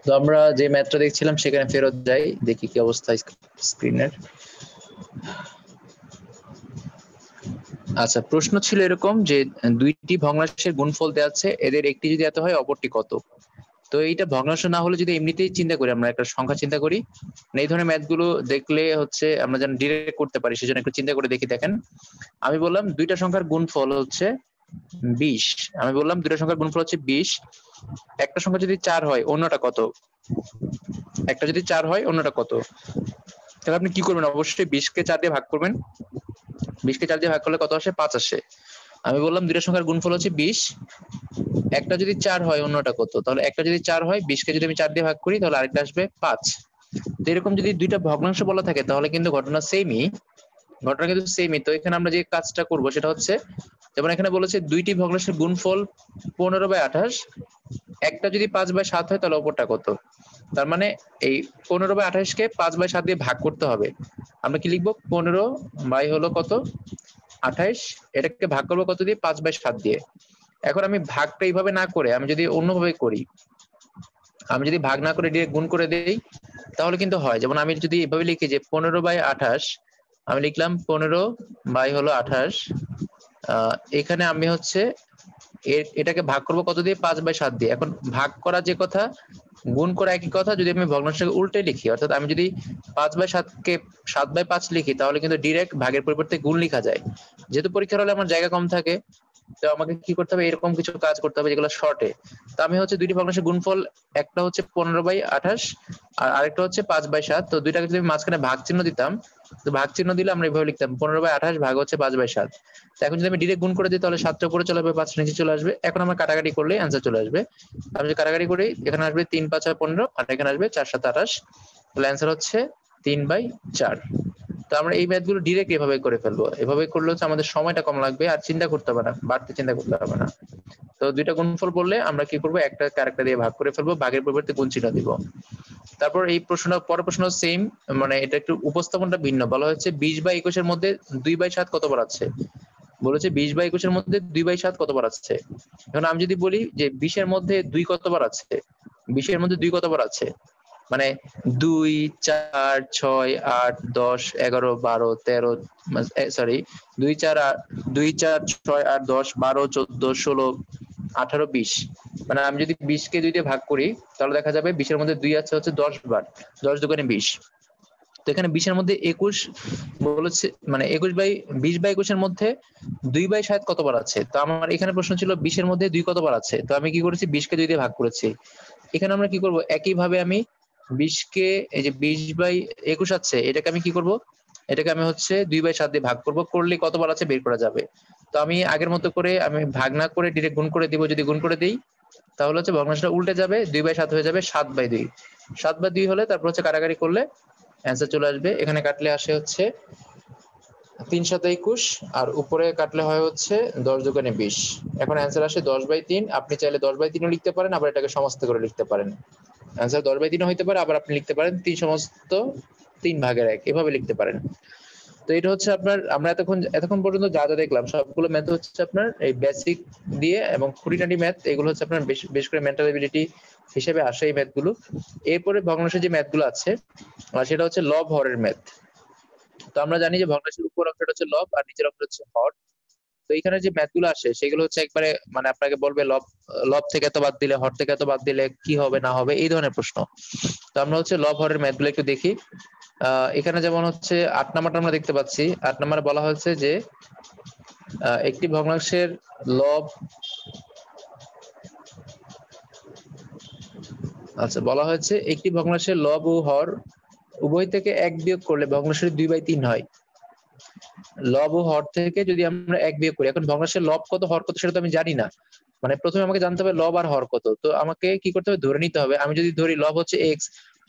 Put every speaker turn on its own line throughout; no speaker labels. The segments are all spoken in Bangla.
তো আমরা যে ম্যাথটা দেখছিলাম সেখানে ফেরত যাই, দেখি কি অবস্থা স্ক্রিনের। আচ্ছা, প্রশ্ন ছিল এরকম যে দুইটি ভগ্নাংশের গুণফল দেওয়া আছে, এদের একটি যদি এত হয় অপরটি কত। তো এইটা ভগ্নাংশ না হলে যদি এমনিতেই চিন্তা করি, আমরা একটা সংখ্যা চিন্তা করি, এই ধরনের ম্যাথ গুলো দেখলে হচ্ছে আমরা যেন ডিরেক্ট করতে পারি, সেজন্য একটু চিন্তা করে দেখি। দেখেন, আমি বললাম দুইটা সংখ্যার গুণফল হচ্ছে 20। আমি বললাম দুইটা সংখ্যার গুণফল হচ্ছে 20। একটা সংখ্যা যদি 4 হয় অন্যটা কত? একটা যদি 4 হয় অন্যটা কত? তাহলে আপনি কি করবেন? অবশ্যই 20 কে 4 দিয়ে ভাগ করবেন। 20 কে 4 দিয়ে ভাগ করলে কত আসে? 5 আসে। আমি বললাম দুইটা সংখ্যার গুণফল হচ্ছে 20। একটা যদি 4 হয় অন্যটা কত? তাহলে একটা যদি 4 হয়, 20 কে যদি আমি 4 দিয়ে ভাগ করি তাহলে আরেকটা আসবে 5। তো এরকম যদি দুইটা ভগ্নাংশ বলা থাকে তাহলে কিন্তু ঘটনা সেমই, ঘটনা কিন্তু সেমই। তো এখানে আমরা যে কাজটা করব সেটা হচ্ছে, যেমন এখানে বলেছে দুইটি ভগ্নাংশের গুণফল 15/28, একটা যদি 5/7 হয় তাহলে অপরটা কত। তার মানে এই 15/28 কে 5/7 দিয়ে ভাগ করতে হবে। আমরা কি লিখবো? 15 বাই হলো কত? 28, এটাকে ভাগ করবো কত দিয়ে? 5/7 দিয়ে। এখন আমি ভাগটা এইভাবে না করে আমি যদি অন্যভাবে করি, আমি যদি ভাগ না করে ডিরেক্ট গুণ করে দেই তাহলে কিন্তু হয়। যেমন আমি যদি এভাবে লিখি যে 15/28, আমি লিখলাম 15 বাই হলো 28, এখানে আমি হচ্ছে এটাকে ভাগ করবো কত দিয়ে? 5/7 দিয়ে। এখন ভাগ করা যে কথা, গুণ করা একই কথা। যদি আমি ভগ্নাংশকে উল্টে লিখি, অর্থাৎ আমি যদি 5/7 কে 7/5 লিখি তাহলে কিন্তু ডিরেক্ট ভাগের পরিবর্তে গুণ লেখা যায়। যেহেতু পরীক্ষার হলে আমার জায়গা কম থাকে, তো আমাকে কি করতে হবে? এরকম কিছু কাজ করতে হবে যেগুলো শর্টে। তো আমি হচ্ছে দুইটি ভগ্নাংশের গুণফল, একটা হচ্ছে 15/28 আর আরেকটা হচ্ছে 5/7। তো দুইটাকে যদি মাঝখানে ভাগ চিহ্ন দিতাম, তো ভাগ চিহ্ন দিলে আমরা এইভাবে লিখতাম 15/28 ভাগ হচ্ছে 5/7। তো এখন যদি আমি ডিরেক্ট গুণ করে দিই তাহলে 7টা উপরে চলে আসবে, 5 নিচে চলে আসবে। এখন আমরা কাটাকাটি করলে অ্যান্সার চলে আসবে। আমি যদি কাটাকাটি করি, এখানে আসবে 3 5 আর 15, আর এখানে আসবে 4 7 28। তাহলে অ্যান্সার হচ্ছে 3/4। তো আমরা এই ম্যাথ গুলো ডিরেক্ট এভাবে করে ফেলবো। এভাবে করলে হচ্ছে আমাদের সময়টা কম লাগবে, আর চিন্তা করতে হবে না, বাড়তি চিন্তা করতে হবে না। তো দুইটা গুণফল বললে আমরা কি করবো? একটা আরেকটা দিয়ে ভাগ করে ফেলবো, ভাগের পরিবর্তে গুণ চিহ্ন দিব। তারপর এই প্রশ্নটা, পরের প্রশ্ন সেম, মানে এটা একটু উপস্থাপনটা ভিন্ন। বলা হচ্ছে 20/21 এর মধ্যে 2/7 কতবার আছে? বলেছে 20/21 এর মধ্যে 2/7 কতবার আছে। এখন আমি যদি বলি যে 20 এর মধ্যে 2 কতবার আছে, 20 এর মধ্যে 2 কতবার আছে, মানে 2 4 6 8 10 11 12 13, সরি 2 4 2 4 6 8 10 12 14 16 18 20। মানে আমি যদি 20 কে 2 দিয়ে ভাগ করি তাহলে দেখা যাবে 20 এর মধ্যে 2 আছে হচ্ছে 10 বার, 10 দুগুণে 20। তো এখানে 20 এর মধ্যে 21 বলেছে, মানে 20/21 এর মধ্যে 2/7 কতবার আছে। তো আমার এখানে প্রশ্ন ছিল 20 এর মধ্যে 2 কতবার আছে। তো আমি কি করেছি? 20 কে 2 দিয়ে ভাগ করেছি। এখানে আমরা কি করব? একই ভাবে আমি 20 কে, এই যে 20/21 আছে, এটাকে আমি কি করব? এটাকে আমি হচ্ছে 2/7 দিয়ে ভাগ করব, করলে কতবার আছে বের করা যাবে। তো আমি আগের মতো করে আমি ভাগ না করে ডিরেক্ট গুণ করে দিব। যদি গুণ করে দেই তাহলে হচ্ছে ভগ্নাংশটা উল্টে যাবে, 2/7 হয়ে যাবে 7/2। 7/2 হলে তারপর হচ্ছে কাটাকাটি করলে অ্যান্সার চলে আসবে। এখানে কাটলে আসে হচ্ছে 3 7 21, আর উপরে কাটলে হয় হচ্ছে 10 দুগুণে 20। এখন অ্যান্সার আসে 10/3। আপনি চাইলে 10/3 ও লিখতে পারেন, আবার এটাকে সমস্ত করে লিখতে পারেন। অ্যান্সার 10/3 হইতে পারে, আবার আপনি লিখতে পারেন 3 সমস্ত 3/1, এভাবে লিখতে পারেন। তো এটা হচ্ছে আপনার, আমরা এতক্ষণ পর্যন্ত যা যা দেখলাম সবগুলো ম্যাথ হচ্ছে আপনার এই বেসিক দিয়ে এবং খুঁটিনাটি ম্যাথ। এগুলো হচ্ছে আপনার বেশ করে মেন্টাল এবিলিটি হিসেবে আসে এই ম্যাথগুলো। এরপরে ভগ্নাংশের যে ম্যাথগুলো আছে সেটা হচ্ছে লব হরের ম্যাথ। তো আমরা জানি যে ভগ্নাংশের উপর অংশটা হচ্ছে লব আর নিচের অংশটা হচ্ছে হর। তো এখানে যে ম্যাথগুলো আসে সেগুলো হচ্ছে একবারে, মানে আপনাকে বলবে লব লব থেকে এত বাদ দিলে, হর থেকে এত বাদ দিলে কি হবে না হবে, এই ধরনের প্রশ্ন। তো আমরা হচ্ছে লব হরের ম্যাথগুলো একটু দেখি। এখানে যেমন হচ্ছে 8 নাম্বারটা আমরা দেখতে পাচ্ছি। 8 নাম্বারে বলা হয়েছে যে একটি ভগ্নাংশের লব, আচ্ছা বলা হয়েছে একটি ভগ্নাংশের লব ও হর উভয় থেকে 1 বিয়োগ করলে ভগ্নাংশের 2/3 হয়। লব ও হর থেকে যদি আমরা 1 বিয়োগ করি, এখন ভগ্নাংশের লব কত হর কত সেটা তো আমি জানি না। মানে প্রথমে আমাকে জানতে হবে লব আর হর কত। তো আমাকে কি করতে হবে? ধরে নিতে হবে। আমি যদি ধরি লব হচ্ছে x,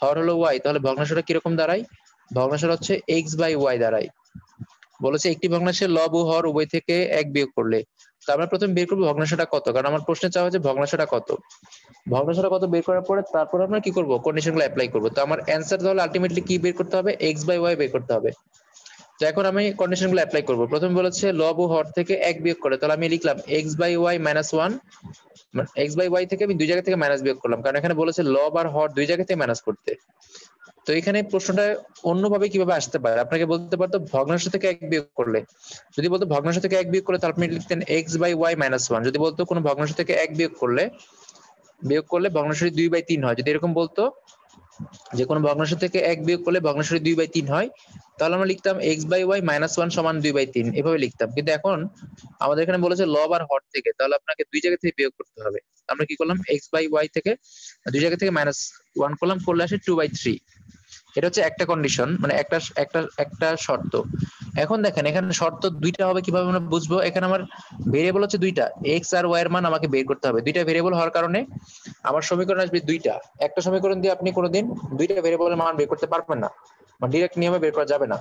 হর হলো y, তাহলে ভগ্নাংশটা কিরকম দাঁড়ায়? ভগ্নাংশটা হচ্ছে x/y দাঁড়ায়। বলেছে একটি ভগ্নাংশের লব ও হর উভয় থেকে 1 বিয়োগ করলে। তো আমরা প্রথমে বের করবো ভগ্নাংশটা কত, কারণ আমার প্রশ্নে চাওয়া হচ্ছে ভগ্নাংশটা কত। ভগ্নাংশটা কত বের করার পরে তারপর আমরা কি করব? কন্ডিশনগুলো অ্যাপ্লাই করব। তো আমার অ্যান্সার তাহলে আলটিমেটলি কি বের করতে হবে? x/y বের করতে হবে। তো এখন আমি কন্ডিশন গুলো অ্যাপ্লাই করবো। প্রথমে বলেছে লব ও হর থেকে 1 বিয়োগ করে, তাহলে আমি লিখলাম x/y - 1, x/y থেকে আমি দুই জায়গা থেকে মাইনাস বিয়োগ করলাম, কারণ এখানে বলেছে লব আর হর দুই জায়গা থেকে মাইনাস করতে। তো এখানে প্রশ্নটা অন্যভাবে কিভাবে আসতে পারে, আপনাকে বলতে পারতো ভগ্নাংশ থেকে 1 বিয়োগ করলে। যদি বলতো ভগ্নাংশ থেকে 1 বিয়োগ করলে, তাহলে আপনি লিখতেন x/y - 1। যদি বলতো কোনো ভগ্নাংশ থেকে 1 বিয়োগ করলে ভগ্নাংশটি 2/3 হয়, যদি এরকম বলতো যে কোনো ভগ্নাংশ থেকে 1 বিয়োগ করলে ভগ্নাংশটি 2/3 হয়, তাহলে আমরা লিখতাম x/y - 1 সমান 2/3, এভাবে লিখতাম। কিন্তু এখন আমাদের এখানে বলেছে লব আর হর থেকে, তাহলে আপনাকে দুই জায়গা থেকে বিয়োগ করতে হবে। আমরা কি করলাম, x/y থেকে দুই জায়গা থেকে -1 করলাম, করলে আসে 2/3। এটা হচ্ছে একটা কন্ডিশন, মানে একটা শর্ত। এখন দেখেন এখানে শর্ত দুইটা হবে, কিভাবে আমরা বুঝবো? এখানে আমার ভেরিয়েবল হচ্ছে দুইটা, এক্স আর ওয়াই এর মান আমাকে বের করতে হবে। দুইটা ভেরিয়েবল হওয়ার কারণে আমার সমীকরণ আসবে দুইটা। একটা সমীকরণ দিয়ে আপনি কোনোদিন দুইটা ভেরিয়েবলের মান বের করতে পারবেন না, বা ডিরেক্ট নিয়মে বের করা যাবে না।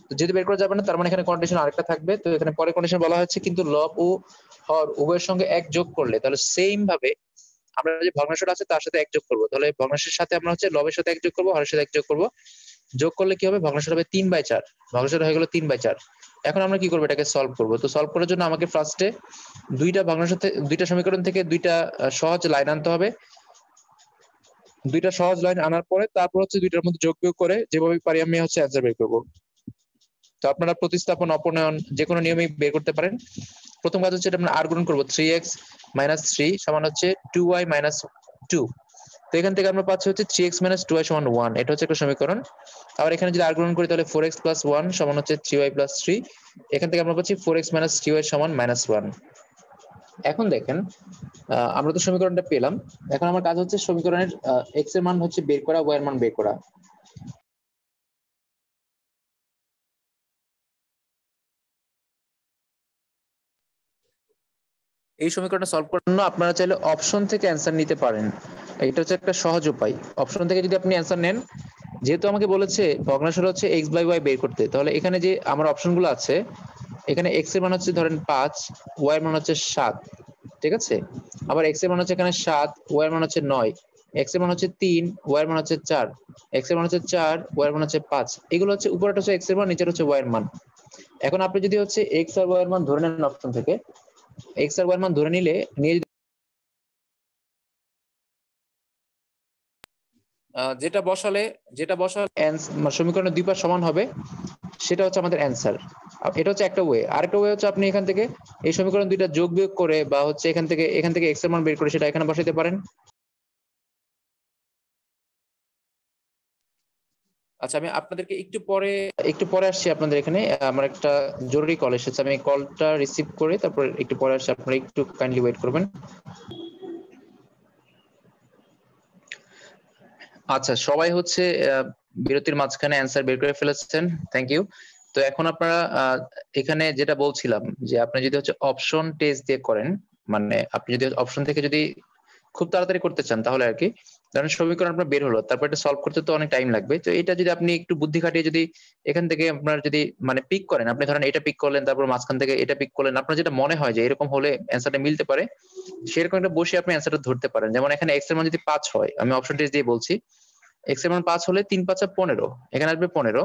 তো যদি বের করা যাবে না, তার মানে এখানে কন্ডিশন আরেকটা থাকবে। তো এখানে পরে কন্ডিশন বলা হচ্ছে কিন্তু লব ও হর উভয়ের সঙ্গে 1 যোগ করলে, তাহলে সেম ভাবে আমরা যে ভগ্নাংশটা আছে তার সাথে 1 যোগ করবো। তাহলে ভগ্নাংশের সাথে আমরা হচ্ছে লবের সাথে 1 যোগ করবো, হরের সাথে 1 যোগ করবো। যোগ করলে কি হবে, ভগ্নাংশটা হবে 3/4। ভগ্নাংশটা হয়ে গেল 3/4। এখন আমরা কি করবো, এটাকে সলভ করবো। তো সলভ করার জন্য আমাকে ফার্স্টে দুইটা সমীকরণ থেকে দুইটা সহজ লাইন আনতে হবে। দুইটা সহজ লাইন আনার পরে তারপর হচ্ছে দুইটার মধ্যে যোগ বিয়োগ করে যেভাবে পারি আমি হচ্ছে অ্যান্সার বের করবো। তো আপনারা প্রতিস্থাপন, অপনয়ন যে কোনো নিয়মেই বের করতে পারেন। প্রথম কাজ হচ্ছে এটা আমরা আর গুণন করবো, 3x - 3 সমান হচ্ছে 2y - 2। তো এখান থেকে আমরা পাচ্ছি হচ্ছে 3x - 2y সমান 1, এটা হচ্ছে একটা সমীকরণ। আবার এখানে যদি আর গুণন করি, তাহলে 4x + 1 সমান হচ্ছে 3y + 3। এখান থেকে আমরা পাচ্ছি 4x - 3y সমান -1। এখন দেখেন আমরা তো সমীকরণটা পেলাম। এখন আমার কাজ হচ্ছে সমীকরণের x এর মান হচ্ছে বের করা, y এর মান বের করা। এই সমীকরণটা সলভ করার জন্য আপনারা চাইলে অপশন থেকে অ্যান্সার নিতে পারেন। এটা হচ্ছে একটা সহজ উপায়। অপশন থেকে যদি আপনি অ্যান্সার নেন, যেহেতু আমাকে বলেছে ভগ্নাংশটা হচ্ছে x/y বের করতে, তাহলে এখানে যে আমার অপশনগুলো আছে, এখানে x এর মান হচ্ছে ধরেন 5, y এর মান হচ্ছে 7, ঠিক আছে? আবার x এর মান হচ্ছে এখানে 7, y এর মান হচ্ছে 9, x এর মান হচ্ছে 3, y এর মান হচ্ছে 4, x এর মান হচ্ছে 4, y এর মান হচ্ছে 5। এগুলো হচ্ছে উপরেটা হচ্ছে x এর মান, নিচের হচ্ছে y এর মান। এখন আপনি যদি হচ্ছে x আর y এর মান ধরে নেন অপশন থেকে, x আর y এর মান ধরে নিয়ে যেটা বসালে সমীকরণের দুই পাশ সমান হবে, সেটা হচ্ছে আমাদের অ্যান্সার। এটা হচ্ছে একটা ওয়ে। আরেকটা ওয়ে হচ্ছে আপনি এখান থেকে এই সমীকরণ দুইটা যোগ বিয়োগ করে, বা হচ্ছে এখান থেকে এক্স এর মান বের করে সেটা এখানে বসাইতে পারেন। আচ্ছা, আমি আপনাদেরকে একটু পরে আসছি আপনাদের এখানে। আমার একটা জরুরি কল এসেছে, আমি কলটা রিসিভ করে তারপর একটু পরে আসছি। আপনারা একটু কাইন্ডলি ওয়েট করবেন। আচ্ছা, সবাই হচ্ছে বিরতির মাঝখানে অ্যান্সার বের করে ফেলেছেন, থ্যাংক ইউ। তো এখন আপনারা এখানে যেটা বলছিলাম, যে আপনি যদি হচ্ছে অপশন টেস্ট দিয়ে করেন, মানে আপনি যদি অপশন থেকে যদি খুব তাড়াতাড়ি করতে চান, তাহলে আর কি, কারণ সমীকরণ আপনার বের হলো, তারপর এটা সলভ করতে তো অনেক টাইম লাগবে। তো এটা যদি আপনি একটু বুদ্ধি খাটিয়ে যদি এখান থেকে আপনার যদি মানে পিক করেন, আপনি ধরেন এটা পিক করলেন, তারপর মাঝখান থেকে এটা পিক করলেন, আপনার যেটা মনে হয় যে এরকম হলে অ্যান্সারটা মিলতে পারে, সেরকম একটা বসে আপনি অ্যান্সারটা ধরতে পারেন। যেমন এখানে এক্স এর মান যদি 5 হয়, আমি অপশন টেস্ট দিয়ে বলছি, এক্স এর মান 5 হলে 3 5 15, এখানে আসবে 15।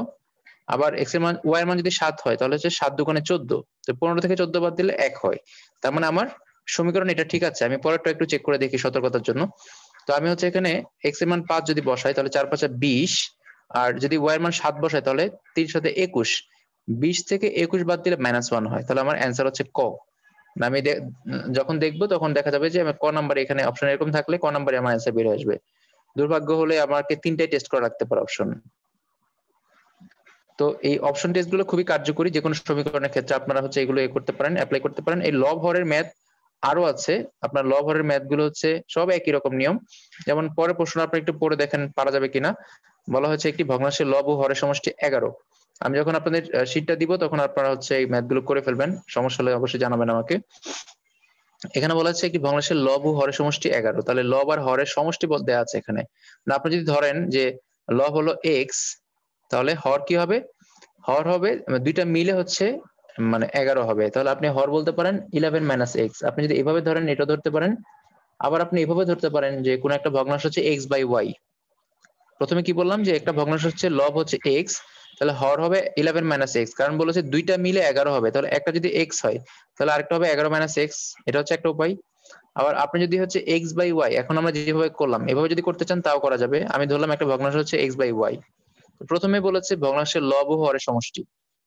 আবার এক্স এর মান ওয়াই এর মান যদি 7 হয়, তাহলে হচ্ছে 7 দুগুণে 14। তো 15 থেকে 14 বাদ দিলে 1 হয়। তার মানে আমার সমীকরণ এটা ঠিক আছে। আমি পরেরটা একটু চেক করে দেখি সতর্কতার জন্য। তো আমি হচ্ছে এখানে এক্স এর মান 5 যদি বসাই, তাহলে 4 5 20। আর যদি ওয়াই এর মান 7 বসাই, তাহলে 3 7 21। 20 থেকে 21 বাদ দিলে -1 হয়। তাহলে আমার অ্যান্সার হচ্ছে ক। আমি যখন দেখবো তখন দেখা যাবে যে আমার ক নাম্বার, এখানে অপশন এরকম থাকলে ক নাম্বারে আমার অ্যান্সার বের হয়ে আসবে। দুর্ভাগ্য হলে আমাকে 3টাই টেস্ট করা রাখতে পারে অপশন। তো এই অপশন টেস্ট গুলো খুবই কার্যকরী। যে কোনো সমীকরণের ক্ষেত্রে আপনারা হচ্ছে এগুলো করতে পারেন, অ্যাপ্লাই করতে পারেন। এই লব হরের ম্যাথ আরো আছে। আপনার লব হরের ম্যাথ গুলো হচ্ছে সব একই রকম নিয়ম। যেমন পরের প্রশ্ন আপনি একটু পড়ে দেখেন পারা যাবে কিনা। বলা হচ্ছে একটি ভগ্নাংশের লব ও হরের সমষ্টি 11। আমি যখন আপনাদের শীটটা দিব, তখন আপনারা হচ্ছে এই ম্যাথ গুলো করে ফেলবেন। সমস্যা হলে অবশ্যই জানাবেন আমাকে। এখানে বলা হচ্ছে একটি ভগ্নাংশের লব ও হরের সমষ্টি 11। তাহলে লব আর হরের সমষ্টি দেওয়া আছে এখানে। আপনি যদি ধরেন যে লব হলো এক্স, তাহলে হর কি হবে? হর হবে দুইটা মিলে হচ্ছে মানে 11 হবে। তাহলে আপনি হর বলতে পারেন 11 - x। আপনি যদি এভাবে ধরেন, এটা ধরতে পারেন। আবার আপনি এভাবে ধরতে পারেন যে কোন একটা ভগ্নাংশ হচ্ছে x/y। প্রথমে কি বললাম, যে একটা ভগ্নাংশ হচ্ছে লব হচ্ছে x, তাহলে হর হবে 11 মাইনাস এক্স, কারণ বলেছে দুইটা মিলে 11 হবে, তাহলে একটা যদি এক্স হয় তাহলে আরেকটা হবে 11 মাইনাস এক্স, এটা হচ্ছে একটা উপায়। আবার আপনি যদি হচ্ছে এক্স বাই ওয়াই, এখন আমরা যেভাবে করলাম এভাবে যদি করতে চান তাও করা যাবে। আমি ধরলাম একটা ভগ্নাংশ হচ্ছে এক্স বাই ওয়াই, প্রথমে বলেছে ভগ্নাংশের লব ও হরের সমষ্টি,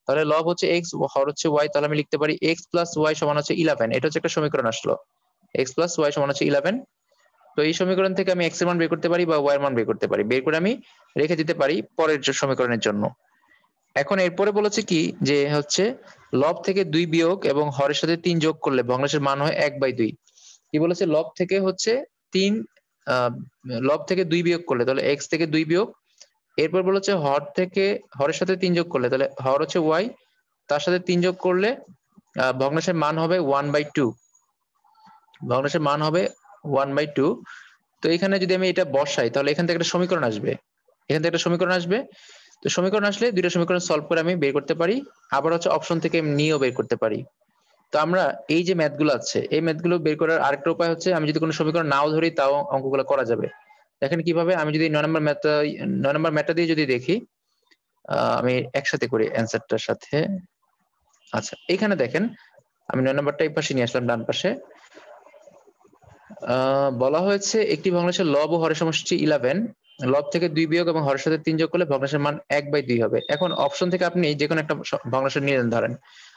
তাহলে লব হচ্ছে এক্স, হর হচ্ছে ওয়াই, তাহলে আমি লিখতে পারি এক্স প্লাস ওয়াই সমান হচ্ছে 11, এটা হচ্ছে একটা সমীকরণ আসলো, এক্স প্লাস ওয়াই সমান হচ্ছে 11। তো এই সমীকরণ থেকে আমি এক্স এর মান বের করতে পারি বা ওয়াই এর মান বের করতে পারি, বের করে আমি রেখে দিতে পারি পরের সমীকরণের জন্য। এখন এরপরে বলেছে কি যে হচ্ছে লব থেকে 2 বিয়োগ এবং হরের সাথে 3 যোগ করলে ভগ্নাংশের মান হয় 1/2। কি বলেছে, লব থেকে হচ্ছে 3, লব থেকে 2 বিয়োগ করলে তাহলে এক্স থেকে 2 বিয়োগ, এরপর বলেছে হর থেকে হরের সাথে 3 যোগ করলে, তাহলে হর হচ্ছে ওয়াই, তার সাথে 3 যোগ করলে ভগ্নাংশের মান হবে 1/2, ভগ্নাংশের মান হবে 1/2। তো এখানে যদি আমি এটা বসাই তাহলে এখান থেকে একটা সমীকরণ আসবে, এখান থেকে একটা সমীকরণ আসবে। তো সমীকরণ আসলে দুইটা সমীকরণ সলভ করে আমি বের করতে পারি, আবার হচ্ছে অপশন থেকে নিয়েও বের করতে পারি। তো আমরা এই যে ম্যাথগুলো আছে এই ম্যাথগুলো বের করার আরেকটা উপায় হচ্ছে আমি যদি কোনো সমীকরণ নাও ধরি তাও অঙ্কগুলো করা যাবে। দেখেন কিভাবে, আমি যদি 9 নম্বর ম্যাথটা দিয়ে যদি দেখি, আমি একসাথে করি অ্যান্সারটার সাথে। আচ্ছা এখানে দেখেন আমি 9 নম্বরটা এই পাশে নিয়ে আসলাম, ডান পাশে। বলা হয়েছে একটি ভগ্নাংশের লব ও হরের সমষ্টি 11, লব থেকে 2 বিয়োগ এবং হরের সাথে 3 যোগ করলে ভগ্নাংশের মান 1/2 হবে। এখন অপশন থেকে আপনি যে কোনো একটা ভগ্নাংশ নিলেন, ধরেন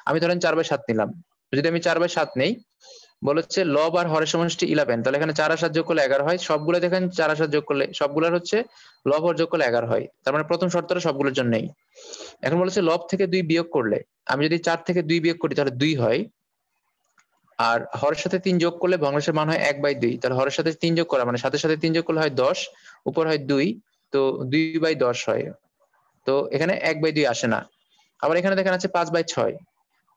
আমি 4/7 নিলাম। যদি আমি 4/7 নেই, বলেছে লব আর হরের সমষ্টি 11, তাহলে এখানে 4 আর 7 যোগ করলে 11 হয়, সবগুলো দেখেন 4 আর 7 যোগ করলে সবগুলোর হচ্ছে লব হর যোগ করলে 11 হয়, তার মানে প্রথম শর্তটা সবগুলোর জন্যই। এখন বলেছে লব থেকে 2 বিয়োগ করলে, আমি যদি 4 থেকে 2 বিয়োগ করি তাহলে 2 হয়, আর হরের সাথে 3 যোগ করলে ভগ্নাংশের মান হয় 1/2, তাহলে হরের সাথে 3 যোগ করা মানে সাথে সাথে 3 যোগ করলে হয় 10, উপর হয় 2, তো 2/10 হয়। তো এখানে 1/2 আসে না। আবার এখানে দেখেন আছে 5/6,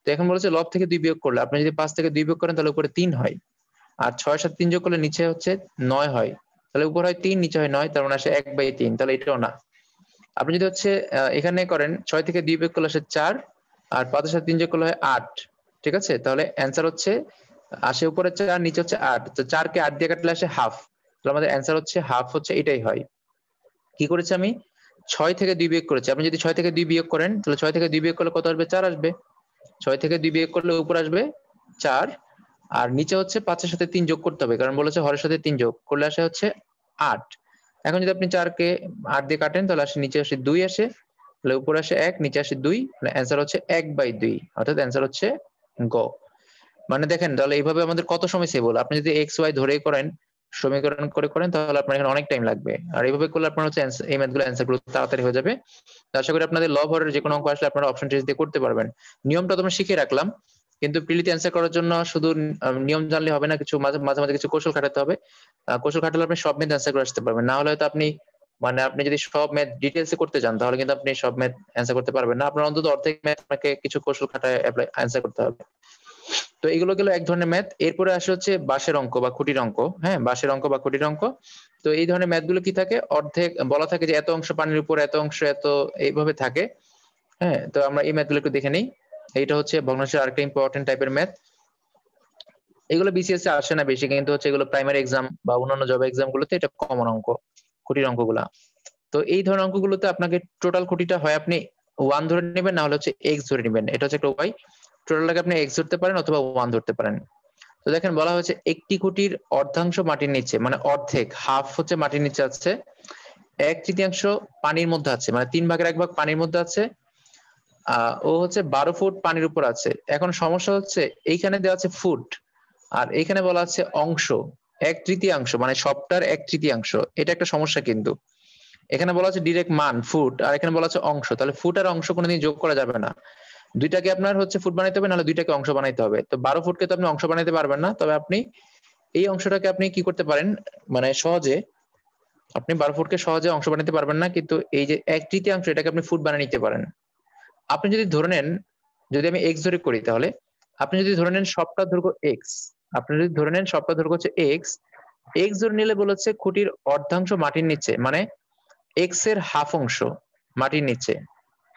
তো এখন বলেছে লব থেকে 2 বিয়োগ করলে, আপনি যদি 5 থেকে 2 বিয়োগ করেন তাহলে উপরে 3 হয়, আর 6 সাথে 3 যোগ করলে নিচে হচ্ছে 9 হয়, তাহলে উপর হয় 3 নিচে হয় 9, তার মানে আসে 1/3, তাহলে এটাও না। আপনি যদি হচ্ছে এখানে করেন 6 থেকে 2 বিয়োগ করলে আসে 4, আর 5 এর সাথে 3 যোগ করলে হয় 8, ঠিক আছে, তাহলে অ্যান্সার হচ্ছে আসে উপরে 4 নিচে হচ্ছে 8, তো 4 কে 8 দিয়ে কাটলে আসে হাফ, তাহলে আমাদের অ্যান্সার হচ্ছে হাফ, হচ্ছে এটাই হয়। কি করেছি আমি 6 থেকে 2 বিয়োগ করেছি, আপনি যদি 6 থেকে 2 বিয়োগ করেন তাহলে 6 থেকে 2 বিয়োগ করলে কত আসবে, 4 আসবে, 6 থেকে 2 বিয়োগ করলে উপর আসবে 4, আর নিচে হচ্ছে 5 এর সাথে 3 যোগ করতে হবে, কারণ বলেছে হরের সাথে 3 যোগ করলে আসে হচ্ছে 8। এখন যদি আপনি 4 কে 8 দিয়ে কাটেন তাহলে আসে নিচে আসে 2 আসে, তাহলে উপরে আসে 1 নিচে আসে 2, মানে অ্যান্সার হচ্ছে 1/2, অর্থাৎ অ্যান্সার হচ্ছে গ। মানে দেখেন তাহলে এইভাবে আমাদের কত সময় সেভ হলো, আপনি যদি এক্স ওয়াই ধরেই করেন সমীকরণ করে করেন তাহলে আপনার এখানে অনেক টাইম লাগবে, আর এইভাবে করলে আপনার হচ্ছে এই ম্যাথগুলো অ্যান্সার গুলো তাড়াতাড়ি হয়ে যাবে। তো আশা করি আপনাদের লব হরের যে কোনো অঙ্ক আসলে আপনারা অপশন টেস্ট দিয়ে করতে পারবেন। নিয়মটা তোমরা শিখে রাখলাম, কিন্তু প্রিলিতে অ্যান্সার করার জন্য শুধু নিয়ম জানলে হবে না, কিছু মাঝে মাঝে মাঝে কিছু কৌশল খাটাতে হবে। কৌশল খাটালে আপনি সব ম্যাথ অ্যান্সার করে আসতে পারবেন, না হলে হয়তো আপনি মানে আপনি যদি সব ম্যাথ ডিটেলসে করতে চান তাহলে কিন্তু আপনি সব ম্যাথ অ্যান্সার করতে পারবেন না, আপনার অন্তত অর্ধেক ম্যাথ আপনাকে কিছু কৌশল খাটায় অ্যান্সার করতে হবে। তো এগুলো গেল এক ধরনের ম্যাথ। এরপরে আসে হচ্ছে বাঁশের অঙ্ক বা খুঁটির অঙ্ক। হ্যাঁ, বাঁশের অঙ্ক বা খুঁটির অঙ্ক। তো এই ধরনের ম্যাথগুলো কি থাকে, অর্ধেক বলা থাকে যে এত অংশ পানির উপর, এত অংশ এত, এইভাবে থাকে। হ্যাঁ, তো আমরা এই ম্যাথগুলো একটু দেখে নিই। এইটা হচ্ছে ভগ্নাংশের আরেকটা ইম্পর্টেন্ট টাইপের ম্যাথ। এগুলো বিসিএস এ আসে না বেশি, কিন্তু হচ্ছে এগুলো প্রাইমারি এক্সাম বা অন্যান্য জব এক্সাম গুলোতে এটা কমন অঙ্ক, খুঁটির অঙ্কগুলা। তো এই ধরনের অঙ্কগুলোতে আপনাকে টোটাল খুঁটিটা হয় আপনি 1 ধরে নেবেন, না হলে হচ্ছে এক্স ধরে নেবেন, এটা হচ্ছে একটা উপায়। টোটালটাকে আপনি এক্স ধরতে পারেন অথবা 1 ধরতে পারেন। তো দেখেন বলা হয়েছে একটি খুঁটির অর্ধাংশ মাটির নিচে, মানে অর্ধেক, হাফ হচ্ছে মাটির নিচে আছে, 1/3 পানির মধ্যে আছে, মানে 3/1 পানির মধ্যে আছে, ও হচ্ছে 12 ফুট পানির উপর আছে। এখন সমস্যা হচ্ছে এইখানে দেওয়া আছে ফুট, আর এইখানে বলা আছে অংশ 1/3, মানে সবটার 1/3, এটা একটা সমস্যা। কিন্তু এখানে বলা আছে ডিরেক্ট মান ফুট, আর এখানে বলা আছে অংশ, তাহলে ফুট আর অংশ কোনোদিন যোগ করা যাবে না, দুইটাকে আপনার হচ্ছে ফুট বানাইতে হবে, নাহলে দুইটাকে অংশ বানাইতে হবে। তো 12 ফুটকে তো আপনি অংশ বানাইতে পারবেন না, তবে আপনি এই অংশটাকে আপনি কি করতে পারেন, মানে সহজে আপনি 12 ফুটকে সহজে অংশ বানাইতে পারবেন না, কিন্তু এই যে 1/3 এটাকে আপনি ফুট বানিয়ে নিতে পারেন। আপনি যদি ধরে নেন, যদি আমি এক্স ধরে করি তাহলে আপনি যদি ধরে নেন সবটা দৈর্ঘ্য এক্স, আপনি যদি ধরে নেন সবটা দৈর্ঘ্য হচ্ছে এক্স, এক্স ধরে নিলে বলেছে খুঁটির অর্ধাংশ মাটির নিচে, মানে এক্স এর হাফ অংশ মাটির নিচে।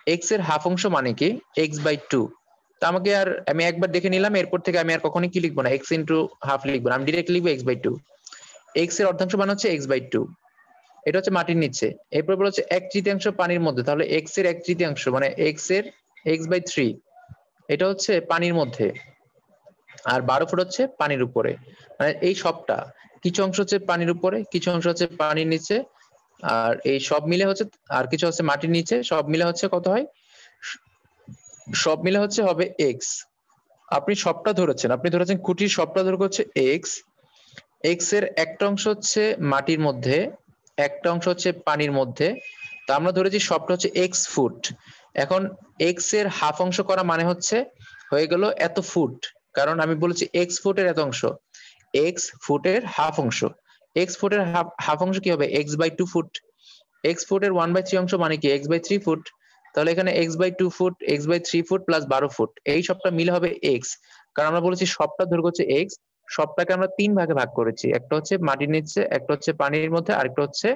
এক্স এর হাফ অংশ মানে কি x/2। তো আমাকে আর আমি একবার দেখে নিলাম, এরপর থেকে আমি আর কখনোই কি লিখবো না, এক্স ইন্টু হাফ লিখবো না, আমি ডিরেক্ট লিখবো x/2। এক্স এর অর্ধাংশ মানে হচ্ছে x/2। এটা হচ্ছে মাটির নিচে। এরপর বলা হচ্ছে 1/3 পানির মধ্যে, তাহলে এক্স এর 1/3 মানে x/3 এটা হচ্ছে পানির মধ্যে, আর 12 ফুট হচ্ছে পানির উপরে। মানে এই সবটা, কিছু অংশ হচ্ছে পানির উপরে, কিছু অংশ হচ্ছে পানির নিচে, আর এই সব মিলে হচ্ছে, আর কিছু হচ্ছে মাটির নিচে, সব মিলে হচ্ছে কত হয়, সব মিলে হচ্ছে হবে এক্স। আপনি সবটা ধরেছেন, আপনি ধরেছেন খুঁটির সবটা দৈর্ঘ্য হচ্ছে এক্স, এক্স এর একটা অংশ হচ্ছে মাটির মধ্যে, একটা অংশ হচ্ছে পানির মধ্যে, তা আমরা ধরেছি সবটা হচ্ছে এক্স ফুট। এখন এক্স এর হাফ অংশ করা মানে হচ্ছে হয়ে গেল এত ফুট, কারণ আমি বলেছি এক্স ফুটের এত অংশ, এক্স ফুটের হাফ অংশ, এক্স ফুটের হাফ অংশ কি হবে, x/2 ফুট, এক্স ফুটের 1/3 অংশ মানে কি x/3 ফুট, তাহলে এখানে x/2 foot, x/3 foot plus 12 foot, এই সবটা মিলে হবে এক্স। কারণ আমরা বলেছি সবটা দৈর্ঘ্য হচ্ছে এক্স, সবটাকে আমরা 3 ভাগে ভাগ করেছি, একটা হচ্ছে মাটির নিচে, একটা হচ্ছে পানির মধ্যে, আরেকটা হচ্ছে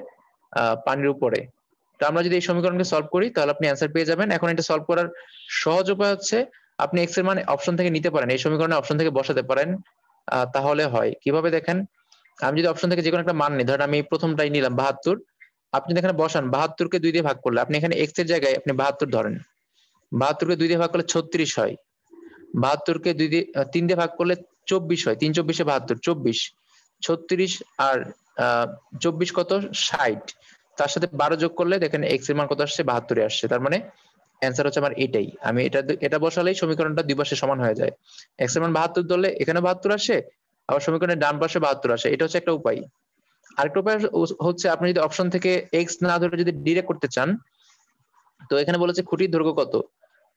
পানির উপরে। তো আমরা যদি এই সমীকরণকে সলভ করি তাহলে আপনি অ্যান্সার পেয়ে যাবেন। এখন এটা সলভ করার সহজ উপায় হচ্ছে আপনি এক্স এর মান অপশন থেকে নিতে পারেন, এই সমীকরণে অপশন থেকে বসাতে পারেন, তাহলে হয় কিভাবে দেখেন। আমি যদি অপশন থেকে যে কোনো একটা মান নিই, ধরেন আমি প্রথমটাই নিলাম 72, আপনি এখানে বসান 72কে 2 দিয়ে ভাগ করলে, আপনি এখানে এক্স এর জায়গায় আপনি 72 ধরেন, 72কে 2 দিয়ে ভাগ করলে 36 হয়, 72কে 3 দিয়ে ভাগ করলে 24 হয়, 3×24 72, 24, 36 আর 24 কত 60, তার সাথে 12 যোগ করলে দেখেন এক্স এর মান কত আসছে, 72 আসছে। তার মানে অ্যান্সার হচ্ছে আমার এটাই। আমি এটা বসালেই সমীকরণটা দুই পাশে সমান হয়ে যায়। এক্স এর মান 72 ধরলে এখানে 72 আসে, আবার সমীকরণের ডান পাশে 72 আসে, এটা হচ্ছে একটা উপায়। আরেকটা উপায় হচ্ছে আপনি যদি অপশন থেকে এক্স না ধরে যদি ডিরেক্ট করতে চান, তো এখানে বলেছে খুঁটির দৈর্ঘ্য কত,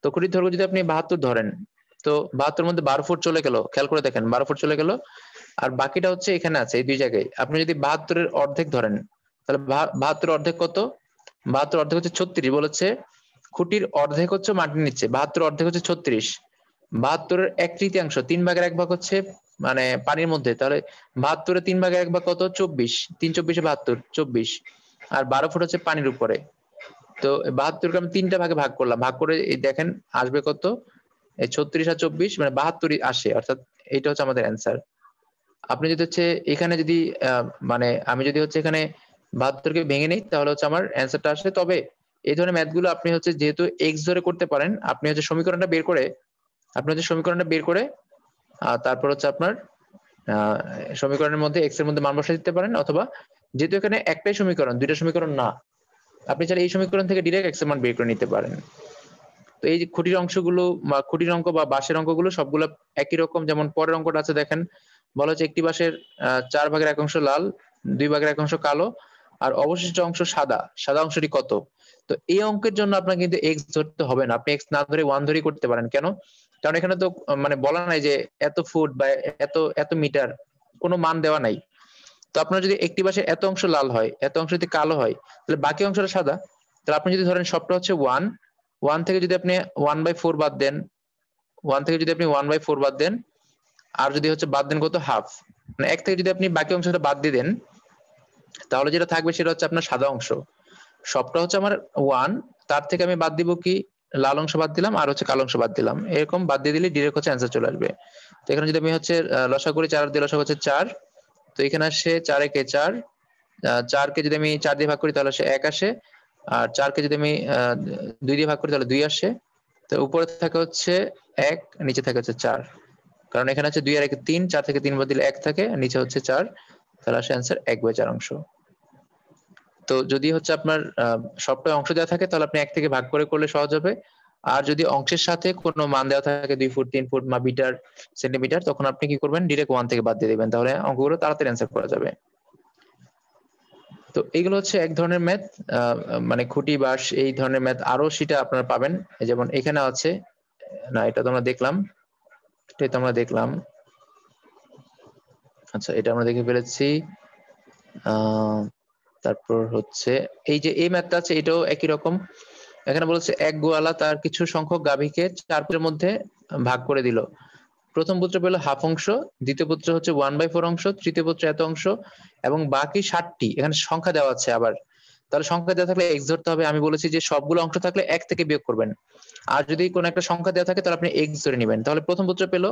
তো খুঁটির দৈর্ঘ্য যদি আপনি 72 ধরেন, তো 72 মধ্যে 12 ফুট চলে গেল, খেয়াল করে দেখেন 12 ফুট চলে গেল, আর বাকিটা হচ্ছে এখানে আছে এই দুই জায়গায়। আপনি যদি 72 এর অর্ধেক ধরেন, তাহলে 72 অর্ধেক কত, 72 অর্ধেক হচ্ছে 36, বলেছে খুঁটির অর্ধেক হচ্ছে মাটির নিচে, 72 অর্ধেক হচ্ছে 36, 72 এর 1/3, 3/1 হচ্ছে মানে পানির মধ্যে, তাহলে 72 এর 3/1 কত, 24, 3×24 72, 24, আর 12 ফুট হচ্ছে পানির উপরে। তো 72কে আমি 3টা ভাগে ভাগ করলাম, ভাগ করে এই দেখেন আসবে কত, এই 36 আর 24 মানে 72 আসে, অর্থাৎ এইটা হচ্ছে আমাদের অ্যান্সার। আপনি যদি হচ্ছে এখানে যদি মানে আমি যদি হচ্ছে এখানে 72কে ভেঙে নেই তাহলে হচ্ছে আমার অ্যান্সারটা আসে। তবে এই ধরনের ম্যাথ গুলো আপনি হচ্ছে যেহেতু এক্স ধরে করতে পারেন, আপনি হচ্ছে সমীকরণটা বের করে, তারপর হচ্ছে আপনার সমীকরণের মধ্যে এক্স এর মধ্যে মান বসিয়ে দিতে পারেন, অথবা যেহেতু এখানে একটাই সমীকরণ, দুইটা সমীকরণ না, আপনি চাইলে এই সমীকরণ থেকে ডিরেক্ট এক্স এর মান বের করে নিতে পারেন। তো এই যে খুঁটির অংশগুলো বা খুঁটির অঙ্ক বা বাঁশের অঙ্কগুলো সবগুলো একই রকম। যেমন পরের অঙ্কটা আছে দেখেন, বলা হচ্ছে একটি বাঁশের 4/1 লাল, 2/1 কালো, আর অবশিষ্ট অংশ সাদা, সাদা অংশটি কত। তো এই অঙ্কের জন্য আপনাকে কিন্তু এক্স ধরতে হবে না, আপনি এক্স না ধরে ওয়ান ধরেই করতে পারেন। কেন? কারণ এখানে তো মানে বলা নাই যে এত ফুট বা এত এত মিটার, কোনো মান দেওয়া নাই। তো আপনার যদি একটি বাঁশের এত অংশ লাল হয়, এত অংশ যদি কালো হয়, তাহলে বাকি অংশটা সাদা। তাহলে আপনি যদি ধরেন সবটা হচ্ছে 1 থেকে যদি আপনি 1/4 বাদ দেন, 1 থেকে যদি আপনি 1/4 বাদ দেন, আর যদি হচ্ছে বাদ দেন কত, হাফ, মানে 1 থেকে যদি আপনি বাকি অংশটা বাদ দিয়ে দেন, তাহলে যেটা থাকবে সেটা হচ্ছে আপনার সাদা অংশ। সবটা হচ্ছে আমার 1, তার থেকে আমি বাদ দিব কি, লাল অংশ বাদ দিলাম আর হচ্ছে কালো অংশ বাদ দিলাম, এরকম বাদ দিয়ে দিলে ডিরেক্ট হচ্ছে অ্যান্সার চলে আসবে। তো এখানে যদি আমি হচ্ছে লসা করি, 4 দিয়ে লসা হচ্ছে 4, তো এখানে আসে 4 একে 4, 4কে যদি আমি 4 দিয়ে ভাগ করি তাহলে আসে 1 আসে, আর 4কে যদি আমি 2 দিয়ে ভাগ করি তাহলে 2 আসে। তো উপরে থাকে হচ্ছে 1, নিচে থাকে হচ্ছে 4, কারণ এখানে হচ্ছে 2 আর 1 3, 4 থেকে 3 বাদ দিলে 1 থাকে, নিচে হচ্ছে 4, তাহলে আসে অ্যান্সার 1/4 অংশ। তো যদি হচ্ছে আপনার সবটা অংশ দেওয়া থাকে তাহলে আপনি 1 থেকে ভাগ করে করলে সহজ হবে। আর যদি অংশের সাথে কোনো মান দেওয়া থাকে 2 ফুট 3 ফুট বা মিটার সেন্টিমিটার, তখন আপনি কি করবেন, ডিরেক্ট 1 থেকে বাদ দিয়ে দিবেন, তাহলে অঙ্কগুলো তাড়াতাড়ি অ্যান্সার করা যাবে। তো এগুলো হচ্ছে এক ধরনের ম্যাথ, মানে খুঁটি বাঁশ এই ধরনের ম্যাথ আরো সেটা আপনারা পাবেন। যেমন এখানে আছে, না এটা তো আমরা দেখলাম, এটাই তো আমরা দেখলাম, আচ্ছা এটা আমরা দেখে ফেলেছি। তারপর হচ্ছে এই যে এই ম্যাথটা আছে, এটাও একই রকম। এখানে বলেছে এক গোয়ালা তার কিছু সংখ্যক গাভীকে 4 পুত্রের মধ্যে ভাগ করে দিল। প্রথম পুত্র পেল হাফ অংশ, দ্বিতীয় পুত্র হচ্ছে 1/4 অংশ, তৃতীয় পুত্র এত অংশ, এবং বাকি 60টি, এখানে সংখ্যা দেওয়া আছে আবার। তাহলে সংখ্যা দেওয়া থাকলে এক্স ধরতে হবে। আমি বলেছি যে সবগুলো অংশ থাকলে 1 থেকে বিয়োগ করবেন, আর যদি কোনো একটা সংখ্যা দেওয়া থাকে তাহলে আপনি এক্স ধরে নেবেন। তাহলে প্রথম পুত্র পেলো,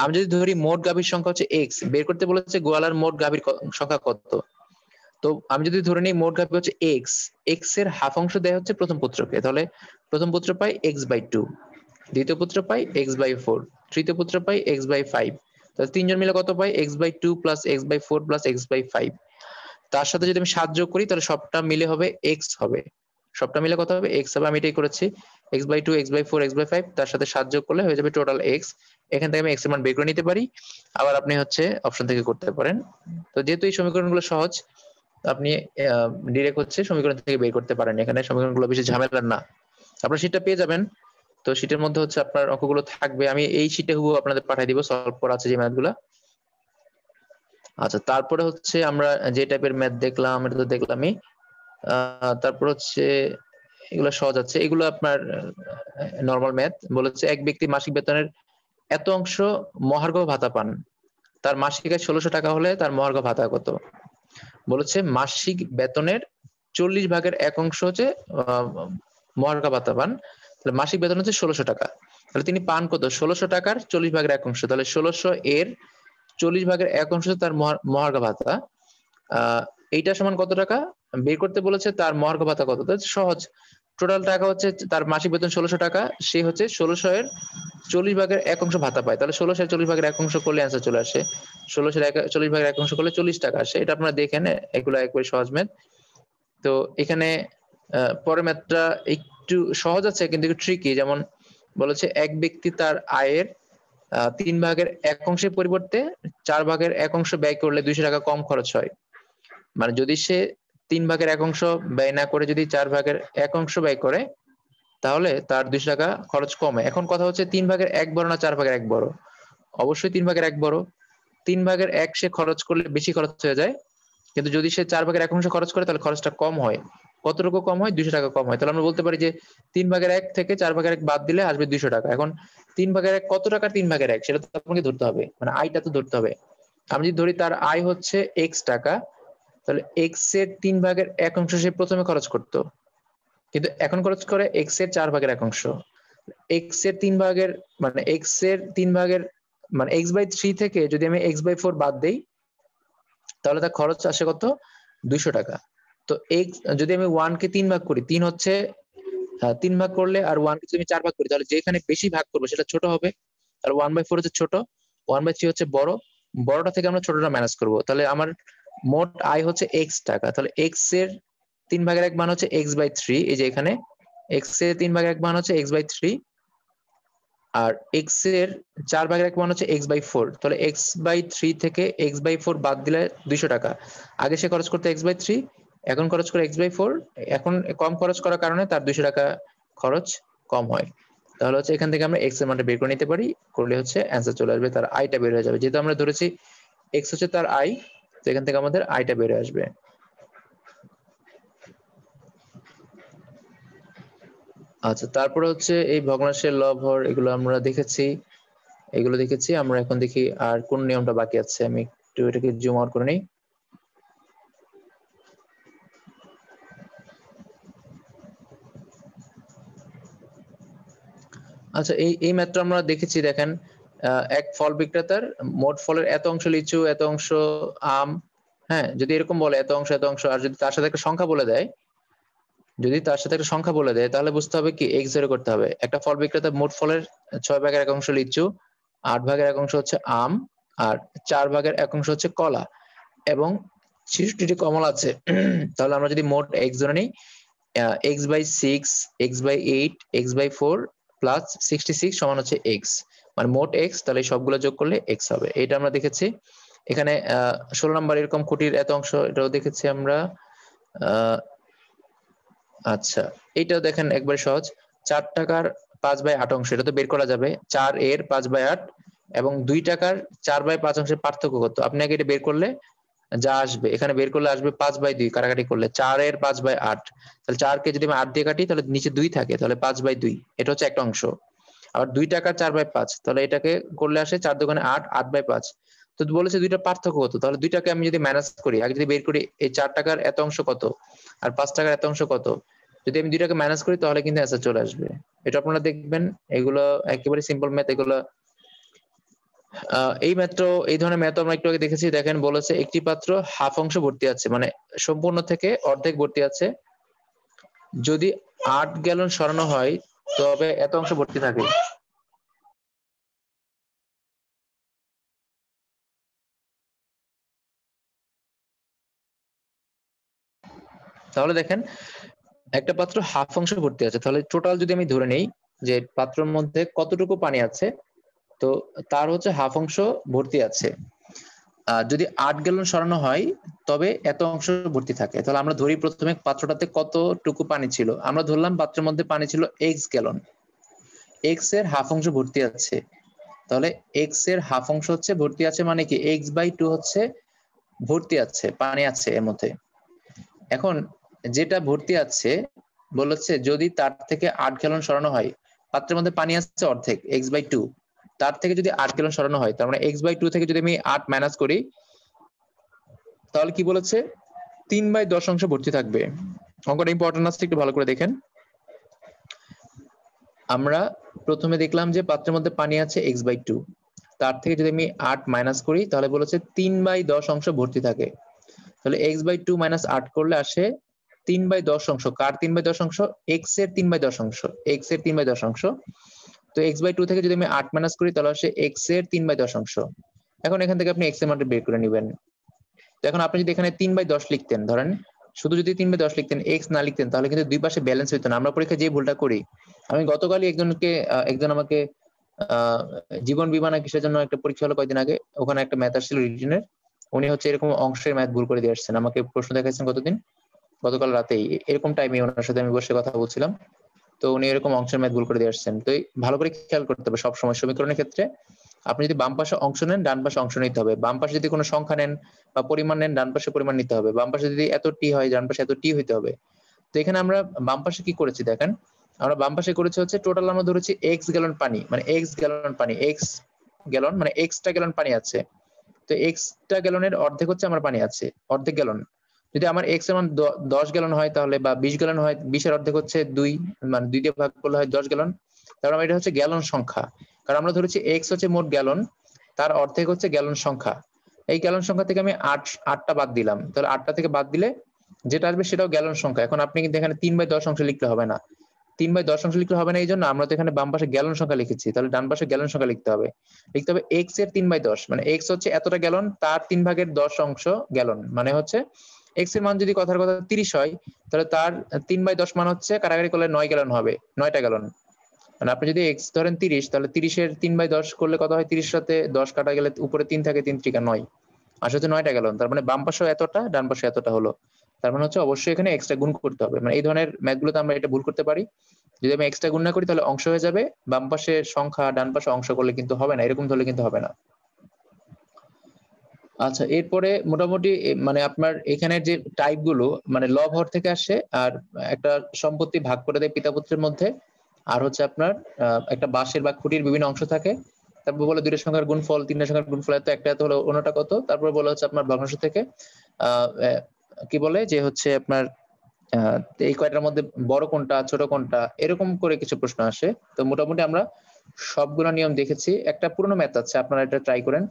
আমি যদি ধরি মোট গাভীর সংখ্যা হচ্ছে এক্স, বের করতে বলেছে গোয়ালার মোট গাভীর সংখ্যা কত। তো তো আমি যদি ধরে নিই মোট ঘাপে হচ্ছে এক্স, এক্স এর হাফ অংশ দেয় হচ্ছে প্রথম পুত্রকে, তাহলে প্রথম পুত্র পাই x/2, দ্বিতীয় পুত্র পাই x/4, তৃতীয় পুত্র পাই x/5। তাহলে তিনজন মিলে কত পাই? x/2 plus x/4 plus x/5। তার সাথে যদি আমি 7 যোগ করি তাহলে সবটা মিলে হবে x হবে, সবটা মিলে কত হবে? x হবে। আমি এটাই করেছি, x/2 x/4 x/5 তার সাথে 7 যোগ করলে হয়ে যাবে টোটাল x। এখান থেকে আমি x এর মান বের করে নিতে পারি, আবার আপনি হচ্ছে অপশন থেকে করতে পারেন। তো যেহেতু এই সমীকরণগুলো সহজ, আপনি ডিরেক্ট হচ্ছে সমীকরণ থেকে বের করতে পারেন, এখানে সমীকরণগুলো বেশি ঝামেলার না। আপনারা শীটটা পেয়ে যাবেন, তো শীটের মধ্যে হচ্ছে আপনার অঙ্কগুলো থাকবে, আমি এই শীটে হুবহু আপনাদের পাঠিয়ে দিব, সলভ করা আছে যে ম্যাথগুলো। আচ্ছা, তারপরে হচ্ছে আমরা যে টাইপের ম্যাথ দেখলাম এটা তো দেখলামই। তারপর হচ্ছে এগুলো সহজ আছে, এগুলো আপনার নরমাল ম্যাথ। বলেছে এক ব্যক্তি মাসিক বেতনের এত অংশ মহার্ঘ ভাতা পান, তার মাসিক আয় 1600 টাকা হলে তার মহার্ঘ ভাতা কত? বলেছে মাসিক বেতনের 40 ভাগের 1 অংশ হচ্ছে মহার্ঘ ভাতা পান, তাহলে মাসিক বেতন হচ্ছে 1600 টাকা, তাহলে তিনি পান কত? 1600 টাকার 40 ভাগের 1 অংশ, তাহলে 1600 এর 40 ভাগের 1 অংশ তার মহার্ঘ ভাতা। এইটা সমান কত টাকা বের করতে বলেছে, তার মহার্ঘ ভাতা কত? সহজ, টোটাল টাকা হচ্ছে তার মাসিক বেতন 1600 টাকা, সে হচ্ছে 1600 এর 40 ভাগের 1 অংশ ভাতা পায়, তাহলে 1600 এর 40 ভাগের 1 অংশ করলে অ্যান্সার চলে আসে, 1600 এর 40 ভাগের 1 অংশ করলে 40 টাকা আসে। এটা আপনারা দেখেন, এগুলো একবারে সহজ ম্যাথ। তো এখানে পরের ম্যাথটা একটু সহজ আছে কিন্তু একটু ট্রিকি, যেমন বলেছে এক ব্যক্তি তার আয়ের 3 ভাগের 1 অংশের পরিবর্তে 4 ভাগের 1 অংশ ব্যয় করলে 200 টাকা কম খরচ হয়। মানে যদি সে 3 ভাগের 1 অংশ ব্যয় না করে যদি 4 ভাগের 1 অংশ ব্যয় করে, তাহলে তার 200 টাকা খরচ কমে। এখন কথা হচ্ছে 3 ভাগের 1 বড় না 4 ভাগের 1 বড়? অবশ্যই 3 ভাগের 1 বড়। 3 ভাগের 1 সে খরচ করলে বেশি খরচ হয়ে যায়, কিন্তু যদি সে 4 ভাগের 1 অংশ খরচ করে তাহলে খরচটা কম হয়। কতটুকু কম হয়? 200 টাকা কম হয়। তাহলে আমরা বলতে পারি যে 3 ভাগের 1 থেকে 4 ভাগের 1 বাদ দিলে আসবে 200 টাকা। এখন 3 ভাগের 1 কত টাকা? 3 ভাগের 1 সেটা তো আপনাকে ধরতে হবে, মানে আয়টা তো ধরতে হবে। আমি যদি ধরি তার আয় হচ্ছে x টাকা, তাহলে x এর 3 ভাগের 1 অংশ সে প্রথমে খরচ করতো, কিন্তু এখন খরচ করে x এর 4 ভাগের 1 অংশ। x এর 3 ভাগের মানে x এর 3 ভাগের মানে x/3 থেকে যদি আমি x/4 বাদ দেই, তাহলে তার খরচ আসে কত? 200 টাকা। তো x যদি আমি 1 কে 3 ভাগ করি, 3 হচ্ছে 3 ভাগ করলে, আর 1 কে যদি আমি 4 ভাগ করি, তাহলে যেখানে বেশি ভাগ করবো সেটা ছোট হবে, তাহলে 1/4 হচ্ছে ছোট, 1/3 হচ্ছে বড়, বড়টা থেকে আমরা ছোটটা মাইনাস করবো। তাহলে আমার মোট আয় হচ্ছে x টাকা, তাহলে x এর 3 ভাগের 1 মান হচ্ছে x/3, এই যে এখানে x এর 3 ভাগের 1 মান হচ্ছে x/3, আর x এর 4 ভাগের 1 মান হচ্ছে x/4, তাহলে x/3 থেকে x/4 বাদ দিলে 200 টাকা। আগে সে খরচ করতে x/3, এখন খরচ করে x/4, এখন কম খরচ করার কারণে তার 200 টাকা খরচ কম হয়। তাহলে হচ্ছে এখান থেকে আমরা x এর মানটা বের করে নিতে পারি, করলে হচ্ছে অ্যান্সার চলে আসবে, তার আয়টা বের হয়ে যাবে। যেহেতু আমরা ধরেছি x হচ্ছে তার আয়, তো এখান থেকে আমাদের আয়টা বের হয়ে আসবে। আচ্ছা, তারপরে হচ্ছে এই ভগ্নাংশের লব হর, এগুলো আমরা দেখেছি, এগুলো দেখেছি। আমরা এখন দেখি আর কোন নিয়মটা বাকি আছে, আমি একটু এটাকে জুম আউট করে নিই। আচ্ছা, এই ম্যাথটা আমরা দেখেছি, দেখেন এক ফল বিক্রেতার মোট ফলের এত অংশ লিচু, এত অংশ আম, হ্যাঁ, যদি এরকম বলে এত অংশ এত অংশ, আর যদি তার সাথে একটা সংখ্যা বলে দেয়, যদি তার সাথে একটা সংখ্যা বলে দেয়, তাহলে বুঝতে হবে কি x ধরে করতে হবে। একটা ফল বিক্রেতা মোট ফলের 6 ভাগের 1 অংশ লিচু, 8 ভাগের 1 অংশ হচ্ছে আম, আর 4 ভাগের 1 অংশ হচ্ছে কলা, এবং 66টি কমলা আছে। তাহলে আমরা যদি মোট x ধরে নিই, x/6, x/8, x/4 প্লাস 66 সমান হচ্ছে x, মানে মোট x, তাহলে সবগুলো যোগ করলে x হবে। এটা আমরা দেখেছি। এখানে 16 নম্বর এরকম কোটির এত অংশ, এটাও দেখেছি আমরা। আচ্ছা, এইটাও দেখেন একবার সহজ, 4 টাকার 5/8 অংশ, এটা তো বের করা যাবে। 4 এর 5/8 এবং 2 টাকার 4/5 অংশের পার্থক্য কত? আপনি আগে এটা বের করলে যা আসবে, এখানে বের করলে আসবে 5/2, কাটাকাটি করলে 4 এর 5/8, তাহলে 4 কে যদি আমি 8 দিয়ে কাটি তাহলে নিচে 2 থাকে, তাহলে 5/2, এটা হচ্ছে একটা অংশ। আবার 2 টাকার 4/5, তাহলে এটাকে করলে আসে 4 দোকানে 8, 8/5। তো বলেছে দুইটা পার্থক্য কত, তাহলে দুইটাকে আমি যদি মাইনাস করি, আগে যদি বের করি এই 4 টাকার এত অংশ কত আর 5 টাকার এত অংশ কত, যদি আমি দুইটাকে মাইনাস করি তাহলে কিন্তু অ্যান্সার চলে আসবে। এটা আপনারা দেখবেন, এগুলো একেবারে সিম্পল ম্যাথ, এগুলো এই ধরনের ম্যাথ আমরা একটু আগে দেখেছি। দেখেন বলেছে একটি পাত্র হাফ অংশ ভর্তি আছে, মানে সম্পূর্ণ থেকে অর্ধেক ভর্তি আছে। যদি 8 গ্যালন সরানো হয় তবে এত অংশ ভর্তি থাকে। তাহলে দেখেন একটা পাত্র হাফ অংশ ভর্তি আছে, তাহলে টোটাল যদি আমি ধরে নেই যে পাত্রের মধ্যে কতটুকু পানি আছে, তো তার হচ্ছে হাফ অংশ ভর্তি আছে। যদি 8 গ্যালন সরানো হয় তবে এত অংশ ভর্তি থাকে। তাহলে আমরা ধরি প্রথমে পাত্রটাতে কতটুকু পানি ছিল, আমরা ধরলাম পাত্রের মধ্যে পানি ছিল x গ্যালন, x এর হাফ অংশ ভর্তি আছে। তাহলে x এর হাফ অংশ হচ্ছে ভর্তি আছে, মানে কি x/2 হচ্ছে ভর্তি আছে, পানি আছে এর মধ্যে। এখন যেটা ভর্তি আছে বলেছে যদি তার থেকে 8 গ্যালন সরানো হয়, পাত্রের মধ্যে পানি আছে অর্ধেক x/2, তার থেকে যদি 8 গ্যালন সরানো হয়, তার মানে x/2 থেকে যদি আমি 8 মাইনাস করি তাহলে কি বলেছে 3/10 অংশ ভর্তি থাকবে। অঙ্কটা ইম্পর্টেন্ট আছে, একটু ভালো করে দেখেন। আমরা প্রথমে দেখলাম যে পাত্রের মধ্যে পানি আছে x/2, তার থেকে যদি আমি 8 মাইনাস করি তাহলে বলেছে 3/10 অংশ ভর্তি থাকে। তাহলে x/2 মাইনাস 8 করলে আসে 3/10 অংশ। কার 3/10 অংশ? x এর 3/10 অংশ, x এর 3/10 অংশ। তো x/2 থেকে যদি আমি 8 মাইনাস করি তাহলে আসে x এর 3/10 অংশ। এখন এখান থেকে আপনি x এর মানটা বের করে নেবেন। তো এখন আপনি যদি এখানে 3/10 লিখতেন, ধরেন শুধু যদি 3/10 লিখতেন, x না লিখতেন, তাহলে কিন্তু দুই পাশে ব্যালেন্স হইতো না। আমরা পরীক্ষায় যে ভুলটা করি, আমি গতকালই একজন আমাকে জীবন বীমা না কিসের জন্য একটা পরীক্ষা হলো কয়েকদিন আগে, ওখানে একটা ম্যাথ আসছিল রিটেনের, উনি হচ্ছে এরকম অংশের ম্যাথ ভুল করে দিয়ে আসছেন, আমাকে প্রশ্ন দেখাচ্ছেন গতকাল রাতেই এরকম টাইমে ওনার সাথে আমি বসে কথা বলছিলাম। তো উনি এরকম অংশের ম্যাথ ভুল করে দিয়ে আসছেন। তো ভালো করে খেয়াল করতে হবে সব সময় সমীকরণের ক্ষেত্রে, আপনি যদি বাম পাশে অংশ নেন ডান পাশে অংশ নিতে হবে। বাম পাশে যদি কোনো সংখ্যা নেন বা পরিমাণ নেন ডান পাশে পরিমাণ নিতে হবে। বাম পাশে যদি এত টি হয় ডান পাশে এত টি হইতে হবে। তো এখানে আমরা বাম পাশে কি করেছি দেখেন, আমরা বাম পাশে করেছি হচ্ছে টোটাল আমরা ধরেছি এক্স গ্যালন পানি, মানে এক্স গ্যালন পানি, এক্স গ্যালন মানে এক্সটা গ্যালন পানি আছে। তো এক্সটা গ্যালনের অর্ধেক হচ্ছে আমার পানি আছে, অর্ধেক গ্যালন। যদি আমার এক্স এর মান 10 গ্যালন হয় তাহলে, বা 20 গ্যালন হয়, 20 এর অর্ধেক হচ্ছে 2, মানে 2 দিয়ে ভাগ করলে হয় 10 গ্যালন। তারপর এটা হচ্ছে গ্যালন সংখ্যা, কারণ আমরা ধরেছি এক্স হচ্ছে মোট গ্যালন, তার অর্ধেক হচ্ছে গ্যালন সংখ্যা। এই গ্যালন সংখ্যা থেকে আমি 8টা বাদ দিলাম, তাহলে 8টা থেকে বাদ দিলে যেটা আসবে সেটাও গ্যালন সংখ্যা। এখন আপনি কিন্তু এখানে 3/10 অংশ লিখতে হবে না, 3/10 অংশ লিখতে হবে না, এই জন্য আমরা তো এখানে বাম পাশে গ্যালন সংখ্যা লিখেছি, তাহলে ডান পাশে গ্যালন সংখ্যা লিখতে হবে। এক্স এর 3/10, মানে এক্স হচ্ছে এতটা গ্যালন, তার 3/10 অংশ গ্যালন, মানে হচ্ছে এক্স এর মান যদি কথার কথা 30 হয়, তাহলে তার 3/10 মান হচ্ছে কাটাকাটি করলে 9 গ্যালন হবে, 9টা গ্যালন। মানে আপনি যদি এক্স ধরেন 30, তাহলে 30 এর 3/10 করলে কত হয়, 30 সাথে 10 কাটা গেলে উপরে 3 থাকে, 3 × 9, আসলে হচ্ছে 9টা গ্যালন। তার মানে বাম পাশে এতটা ডান পাশে এতটা হলো, তার মানে হচ্ছে অবশ্যই এখানে এক্সট্রা গুণ করতে হবে। মানে এই ধরনের ম্যাথগুলোতে আমরা এটা ভুল করতে পারি, যদি আমি এক্সট্রা গুণ না করি তাহলে অংশ হয়ে যাবে, বাম পাশে সংখ্যা ডান পাশে অংশ করলে কিন্তু হবে না, এরকম ধরলে কিন্তু হবে না। আচ্ছা, এরপরে মোটামুটি মানে আপনার এখানে যে টাইপ গুলো, মানে লব হর থেকে আসে, আর একটা সম্পত্তি ভাগ করে দেয় পিতা পুত্রের মধ্যে, আর হচ্ছে আপনার একটা বাঁশের বা খুঁটির বিভিন্ন অংশ থাকে, তারপর বলে দুইটা সংখ্যার গুণফল, তিনটা সংখ্যার গুণফল, এত একটা এত হলো, অন্যটা কত, তারপর বলে হচ্ছে আপনার ভগ্নাংশ থেকে কি বলে যে হচ্ছে আপনার এই কয়টার মধ্যে বড় কোনটা ছোট কোনটা, এরকম করে কিছু প্রশ্ন আসে। তো মোটামুটি আমরা সবগুলো নিয়ম দেখেছি। একটা পুরোনো ম্যাথ আছে, আপনারা এটা ট্রাই করেন।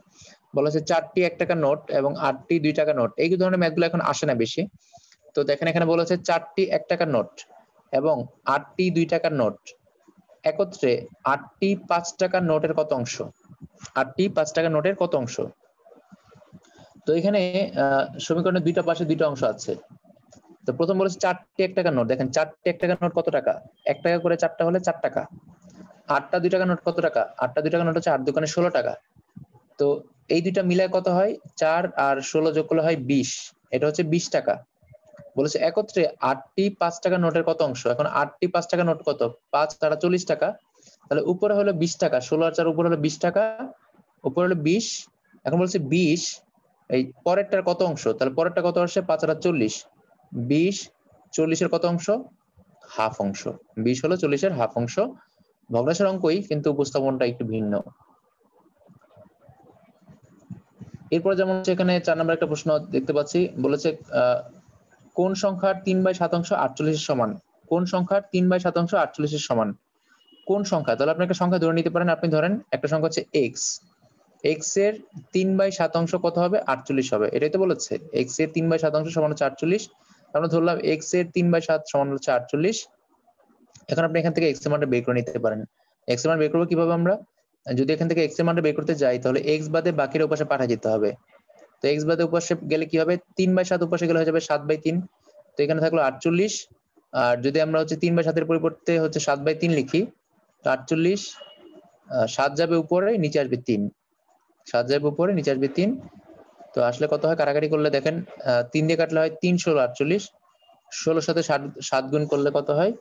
বলা হচ্ছে 4টি 1 টাকা নোট এবং 8টি 2 টাকা নোট, এই ধরনের ম্যাথগুলো এখন আসে না বেশি। তো দেখেন এখানে বলা হচ্ছে 4টি 1 টাকার নোট এবং 8টি 2 টাকার নোট একত্রে 8টি 5 টাকার নোটের কত অংশ, 8টি 5 টাকার নোটের কত অংশ। তো এখানে সমীকরণের দুইটা পাশে দুইটা অংশ আছে। তো প্রথম বলেছে 4টি 1 টাকার নোট, দেখেন 4টি 1 টাকার নোট কত টাকা, 1 টাকা করে 4টা হলে 4 টাকা। 8টা 2 টাকার নোট কত টাকা, 8টা 2 টাকার নোট হচ্ছে 8 দোকানে 16 টাকা। তো এই দুইটা মিলায় কত হয়, 4 আর 16 যোগ করলে হয় 20, এটা হচ্ছে 20 টাকা। বলেছে একত্রে 8টি 5 টাকার নোটের কত অংশ। এখন 8টি 5 টাকার নোট কত, 5 আর 40 টাকা, তাহলে উপরে হলো 20 টাকা, 16 আর 4 উপরে হলো 20 টাকা, উপরে হলো 20। এখন বলছে 20 এই পরেরটার কত অংশ, তাহলে পরেরটা কত আসে, 5 আর 40, 20 40-এর কত অংশ, হাফ অংশ। 20 হলো 40-এর হাফ অংশ। ভগ্নাংশের অঙ্কই, কিন্তু উপস্থাপনটা একটু ভিন্ন। এরপর যেমন এখানে 4 নম্বর একটা প্রশ্ন দেখতে পাচ্ছি, বলেছে কোন সংখ্যার 3/7 48-এর সমান, কোন সংখ্যার 3/7 48-এর সমান, কোন সংখ্যা। তাহলে আপনি একটা সংখ্যা ধরে নিতে পারেন, আপনি ধরেন একটা সংখ্যা হচ্ছে এক্স, এক্স এর 3/7 অংশ কত হবে? 48 হবে। এটাই তো বলেছে। এক্স এর 3/7 অংশ সমান হচ্ছে 48। আমরা ধরলাম এক্স এর 3/7 সমান হচ্ছে 48। এখন আপনি এখান থেকে এক্স এর মানটা বের করে নিতে পারেন। এক্স এর মান বের করবো কিভাবে আমরা? যদি এখান থেকে এক্স এর মানটা বের করতে যাই তাহলে এক্স বাদে বাকির উপাশে পাঠিয়ে যেতে হবে। তো এক্স বাদে উপাশে গেলে কি হবে? 3/7 উপাশে গেলে হয়ে যাবে 7/3। তো এখানে থাকলো 48। আর যদি আমরা হচ্ছে 3/7 এর পরিবর্তে হচ্ছে 7/3 লিখি, তো 48 7 যাবে উপরে, নিচে আসবে 3। 7 যাবে উপরে, নিচে আসবে 3। তো আসলে কত হয় কাটাকাটি করলে দেখেন, 3 দিয়ে কাটলে হয় 3 16 48। 16 সাথে 7 গুণ করলে কত হয়?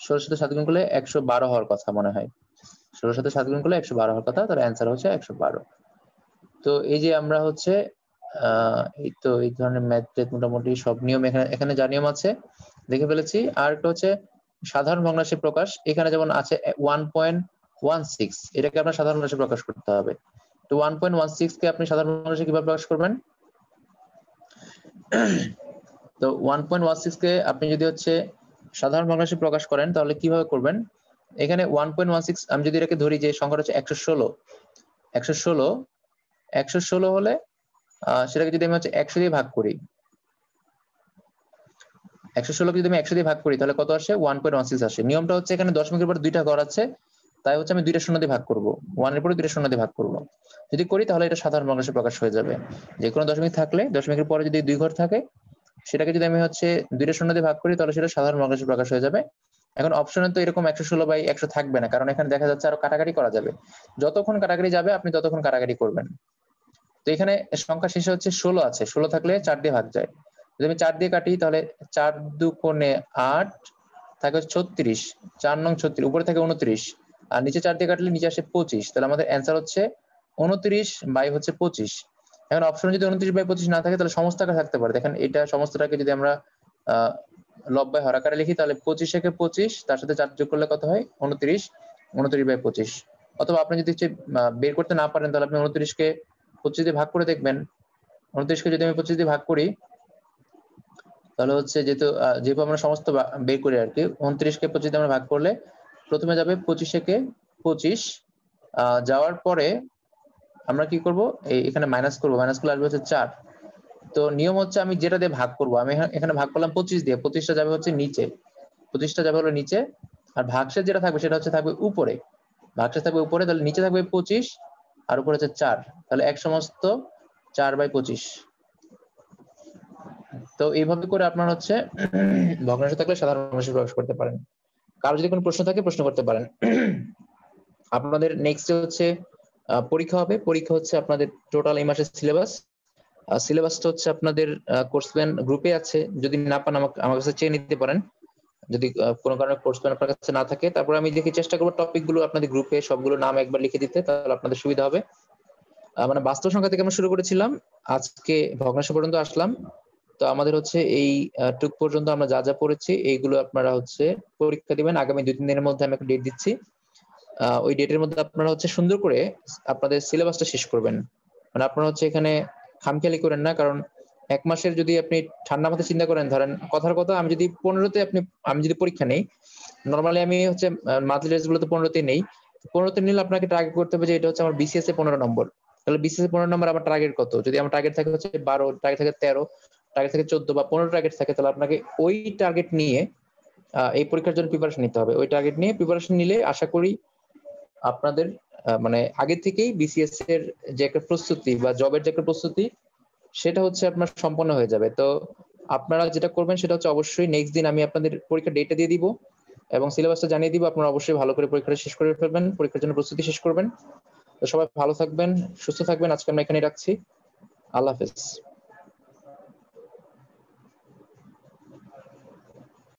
16 সাথে 7 গুণ করলে 112 হওয়ার কথা মনে হয়। 16 সাথে 7 গুণ করলে 112 হওয়ার কথা, তার অ্যান্সার হচ্ছে 112। তো এই যে আমরা হচ্ছে এই তো এই ধরনের ম্যাথ মোটামুটি সব নিয়ম এখানে এখানে যা নিয়ম আছে দেখে ফেলেছি। আর একটা হচ্ছে সাধারণ ভগ্নাংশে প্রকাশ। এখানে যেমন আছে 1.16, এটাকে আপনার সাধারণ ভগ্নাংশে প্রকাশ করতে হবে। তো 1.16 কে আপনি সাধারণ ভগ্নাংশে কিভাবে প্রকাশ করবেন? তো 1.16 কে আপনি যদি হচ্ছে সাধারণ ভগ্নাংশে প্রকাশ করেন তাহলে কিভাবে করবেন? এখানে 1.16 আমি যদি এটাকে ধরি যে সংখ্যাটা হচ্ছে 116, 116 হলে সেটাকে যদি আমি হচ্ছে 100 দিয়ে ভাগ করি, 116 কে যদি আমি 100 দিয়ে ভাগ করি তাহলে কত আসে? 1.16 আসে। নিয়মটা হচ্ছে এখানে দশমিকের পর দুইটা ঘর আছে, তাই হচ্ছে আমি দুইটা শূন্য দিয়ে ভাগ করব, 1 এর পরে দুইটা শূন্য দিয়ে ভাগ করব। যদি করি তাহলে এটা সাধারণ ভগ্নাংশে প্রকাশ হয়ে যাবে। যে কোনো দশমিক থাকলে দশমিকের পরে যদি দুই ঘর থাকে সেটাকে যদি আমি হচ্ছে দুইটা শূন্য দিয়ে ভাগ করি তাহলে সেটা সাধারণ ভগ্নাংশে প্রকাশ হয়ে যাবে। এখন অপশনে তো এরকম 116/100 থাকবে না, কারণ এখানে দেখা যাচ্ছে আরো কাটাকাটি করা যাবে। যতক্ষণ কাটাকাটি যাবে আপনি ততক্ষণ কাটাকাটি করবেন। তো এখানে সংখ্যা শেষে হচ্ছে 16 আছে, 16 থাকলে 4 দিয়ে ভাগ যায়। যদি আমি 4 দিয়ে কাটি তাহলে 4 দুগুণে 8 থাকে 36, 4 নং 36, উপরে থাকে 29, আর নিচে 4 দিয়ে কাটলে নিচে আসে 25। তাহলে আমাদের অ্যান্সার হচ্ছে 29/25। এখন অপশনে যদি 29/25 না থাকে তাহলে সমস্ত আকারে থাকতে পারে। দেখেন এটা সমস্তটাকে যদি আমরা লব বাই হর আকারে লিখি তাহলে 25 একে 25, তার সাথে 4 যোগ করলে কত হয়? 29, 29/25। অথবা আপনি যদি বের করতে না পারেন তাহলে আপনি 29 কে 25 দিয়ে ভাগ করে দেখবেন। 29 কে যদি আমি 25 দিয়ে ভাগ করি তাহলে হচ্ছে যেহেতু আমরা সমস্ত বের করি আর কি, 29 কে 25 দিয়ে আমরা ভাগ করলে প্রথমে যাবে 25 একে 25, যাওয়ার পরে আমরা কি করব? এখানে মাইনাস করব, মাইনাস করলে আসবে হচ্ছে 4। তো নিয়ম হচ্ছে আমি যেটা দিয়ে ভাগ করব, আমি এখানে ভাগ করলাম 25 দিয়ে, 25টা যাবে হচ্ছে নিচে, 25টা যাবে হলো নিচে, আর ভাগশেষ যেটা থাকবে সেটা হচ্ছে থাকবে উপরে। ভাগশেষ থাকবে উপরে, তাহলে নিচে থাকবে 25 আর উপরে হচ্ছে 4, তাহলে এক সমস্ত 4/25। তো এইভাবে করে আপনার হচ্ছে ভগ্নাংশ থাকলে সাধারণ ভগ্নাংশে প্রকাশ করতে পারেন। কারো যদি কোনো প্রশ্ন থাকে প্রশ্ন করতে পারেন। আপনাদের নেক্সট হচ্ছে পরীক্ষা হবে। পরীক্ষা হচ্ছে আপনাদের টোটাল এই মাসের সিলেবাসটা হচ্ছে আপনাদের কোর্স প্ল্যান গ্রুপে আছে, যদি না পান আমার কাছে চেয়ে নিতে পারেন। যদি কোনো কারণে কোর্স প্ল্যান আপনার কাছে না থাকে, তারপর আমি দেখি চেষ্টা করবো টপিক গুলো আপনাদের গ্রুপে সবগুলো নাম একবার লিখে দিতে, তাহলে আপনাদের সুবিধা হবে। মানে বাস্তব সংখ্যা থেকে আমরা শুরু করেছিলাম, আজকে ভগ্নাংশ পর্যন্ত আসলাম। তো আমাদের হচ্ছে এই টুক পর্যন্ত আমরা যা যা পড়েছি এইগুলো আপনারা হচ্ছে পরীক্ষা দিবেন আগামী 2-3 দিনের মধ্যে। আমি একটা ডেট দিচ্ছি, ওই ডেটের মধ্যে আপনারা হচ্ছে সুন্দর করে আপনাদের সিলেবাসটা শেষ করবেন। মানে আপনারা হচ্ছে এখানে খামখেয়ালি করেন না, কারণ এক মাসের যদি আপনি ঠান্ডা মাথায় চিন্তা করেন, ধরেন কথার কথা আমি যদি 15তে আমি যদি পরীক্ষা নেই, নর্মালি আমি হচ্ছে মান্থলি টেস্ট গুলোতে 15তে নেই, 15তে নিলে আপনাকে টার্গেট করতে হবে যে এটা হচ্ছে আমার বিসিএস এ 15 নম্বর। তাহলে বিসিএস এ 15 নম্বর আমার টার্গেট কত? যদি আমার টার্গেট থাকে হচ্ছে 12, টার্গেট থাকে 13, টার্গেট থাকে 14 বা 15 টার্গেট থাকে, তাহলে আপনাকে ওই টার্গেট নিয়ে এই পরীক্ষার জন্য প্রিপারেশন নিতে হবে। ওই টার্গেট নিয়ে প্রিপারেশন নিলে আশা করি আপনাদের মানে আগে থেকেই বিসিএস এর যে একটা প্রস্তুতি বা জবের যে একটা প্রস্তুতি সেটা হচ্ছে আপনার সম্পন্ন হয়ে যাবে। তো আপনারা যেটা করবেন সেটা হচ্ছে অবশ্যই নেক্সট দিন আমি আপনাদের পরীক্ষার ডেটটা দিয়ে দিব এবং সিলেবাসটা জানিয়ে দিব। আপনারা অবশ্যই ভালো করে পরীক্ষাটা শেষ করে ফেলবেন, পরীক্ষার জন্য প্রস্তুতি শেষ করবেন। তো সবাই ভালো থাকবেন, সুস্থ থাকবেন। আজকে আমরা এখানেই রাখছি। আল্লাহ হাফেজ।